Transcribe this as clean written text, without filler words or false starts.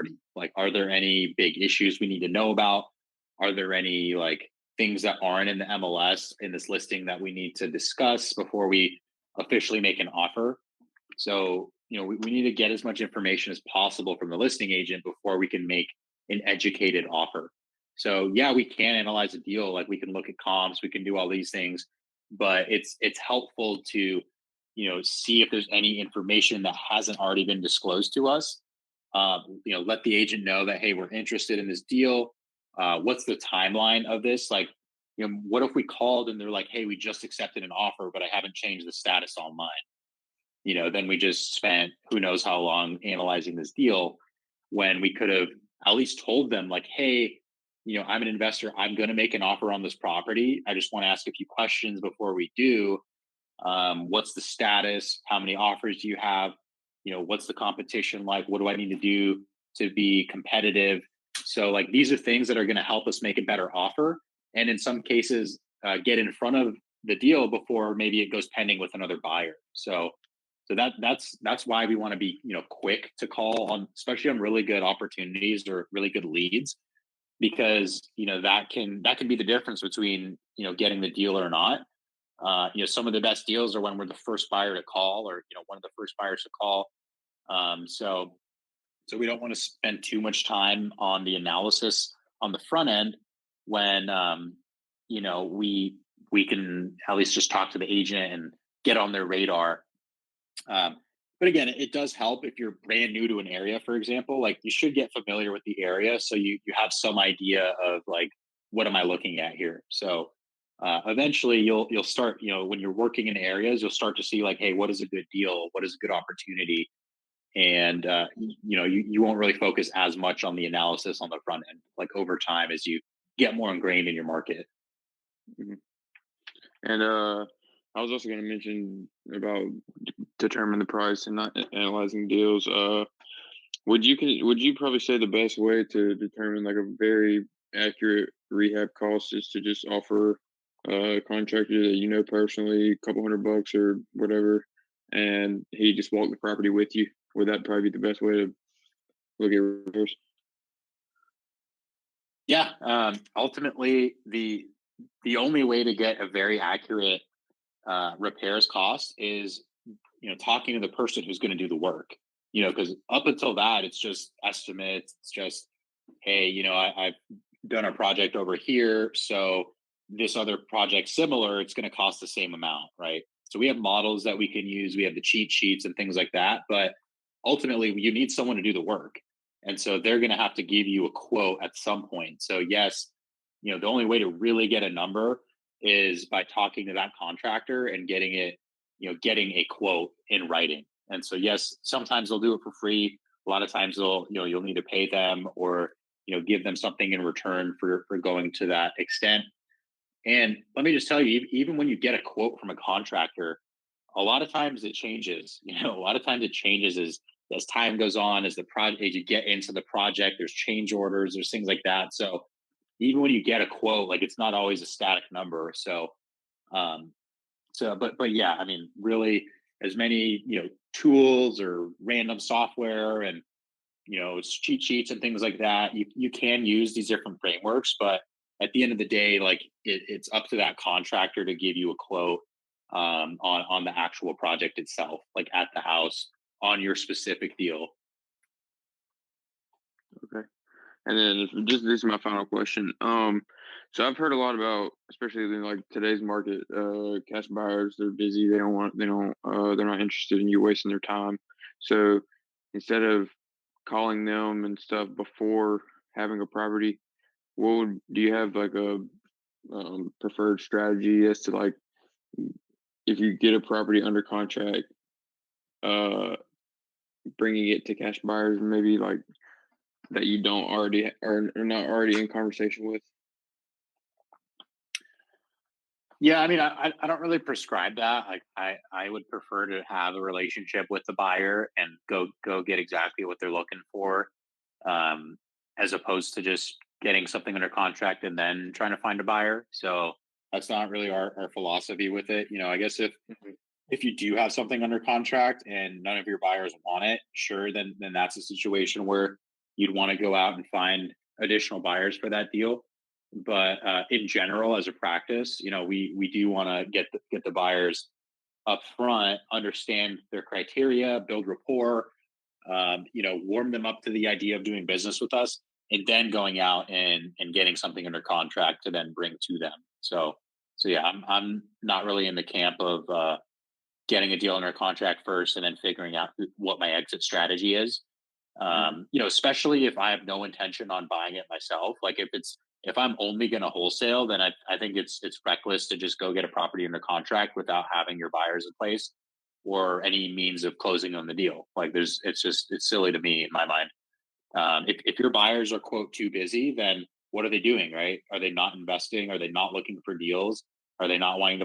property? Like, are there any big issues we need to know about? Are there any like things that aren't in the MLS in this listing that we need to discuss before we officially make an offer? So, we need to get as much information as possible from the listing agent before we can make an educated offer. So, yeah, we can analyze a deal, like we can look at comps, we can do all these things, but it's helpful to, see if there's any information that hasn't already been disclosed to us. Let the agent know that, hey, we're interested in this deal. What's the timeline of this? Like, what if we called and they're like, hey, we just accepted an offer, but I haven't changed the status on mine? Then we just spent who knows how long analyzing this deal when we could have at least told them, like, hey, I'm an investor. I'm going to make an offer on this property. I just want to ask a few questions before we do. What's the status? How many offers do you have? What's the competition like? What do I need to do to be competitive? So, like, these are things that are going to help us make a better offer. And in some cases, get in front of the deal before maybe it goes pending with another buyer. So that's why we want to be quick to call on, especially on really good opportunities or really good leads, because that can be the difference between getting the deal or not. Some of the best deals are when we're the first buyer to call, or one of the first buyers to call. So we don't want to spend too much time on the analysis on the front end when we can at least just talk to the agent and get on their radar. But again, it does help if you're brand new to an area, for example. Like, you should get familiar with the area so you have some idea of, like, what am I looking at here. So eventually you'll start, when you're working in areas, you'll start to see, like, hey, what is a good deal, what is a good opportunity, and you won't really focus as much on the analysis on the front end, like, over time, as you get more ingrained in your market. Mhm. And I was also going to mention about determine the price and not analyzing deals. Would you probably say the best way to determine like a very accurate rehab cost is to just offer a contractor that you know personally a couple $100 or whatever, and he just walk the property with you? Would that probably be the best way to look at repairs? Yeah, ultimately, the only way to get a very accurate repairs cost is talking to the person who's going to do the work. Because up until that, it's just estimates. It's just, hey, I've done a project over here, so this other project similar, it's going to cost the same amount, right? So we have models that we can use. We have the cheat sheets and things like that, but ultimately, you need someone to do the work, and so they're going to have to give you a quote at some point. So yes, the only way to really get a number is by talking to that contractor and getting a quote in writing. And so, yes, sometimes they'll do it for free. A lot of times you'll need to pay them, or, give them something in return for going to that extent. And let me just tell you, even when you get a quote from a contractor, a lot of times it changes. A lot of times it changes as time goes on, as the project, as you get into the project, there's change orders, there's things like that. So even when you get a quote, like, it's not always a static number. Um, but yeah, I mean, really, as many tools or random software and cheat sheets and things like that, you can use these different frameworks, but at the end of the day, like, it's up to that contractor to give you a quote on the actual project itself, like at the house, on your specific deal. Okay. And then just this is my final question. So I've heard a lot about, especially in like today's market, cash buyers. They're busy. They're not interested in you wasting their time. So instead of calling them and stuff before having a property, do you have like a preferred strategy as to like if you get a property under contract, uh, bringing it to cash buyers, maybe like that you don't already are not already in conversation with? Yeah, I mean, I don't really prescribe that. Like, I would prefer to have a relationship with the buyer and go get exactly what they're looking for, um, as opposed to just getting something under contract and then trying to find a buyer. So that's not really our philosophy with it. I guess Mhm. if you do have something under contract and none of your buyers want it, sure, then that's a situation where you'd want to go out and find additional buyers for that deal. But in general, as a practice, we do want to get the buyers up front, understand their criteria, build rapport, warm them up to the idea of doing business with us, and then going out and getting something under contract to then bring to them. So yeah, I'm not really in the camp of getting a deal under contract first and then figuring out what my exit strategy is. Mhm. Especially if I have no intention on buying it myself. Like if I'm only going to wholesale, then I think it's reckless to just go get a property under contract without having your buyers in place or any means of closing on the deal. Like it's silly to me in my mind. If your buyers are quote too busy, then what are they doing? Right? Are they not investing? Are they not looking for deals? Are they not wanting to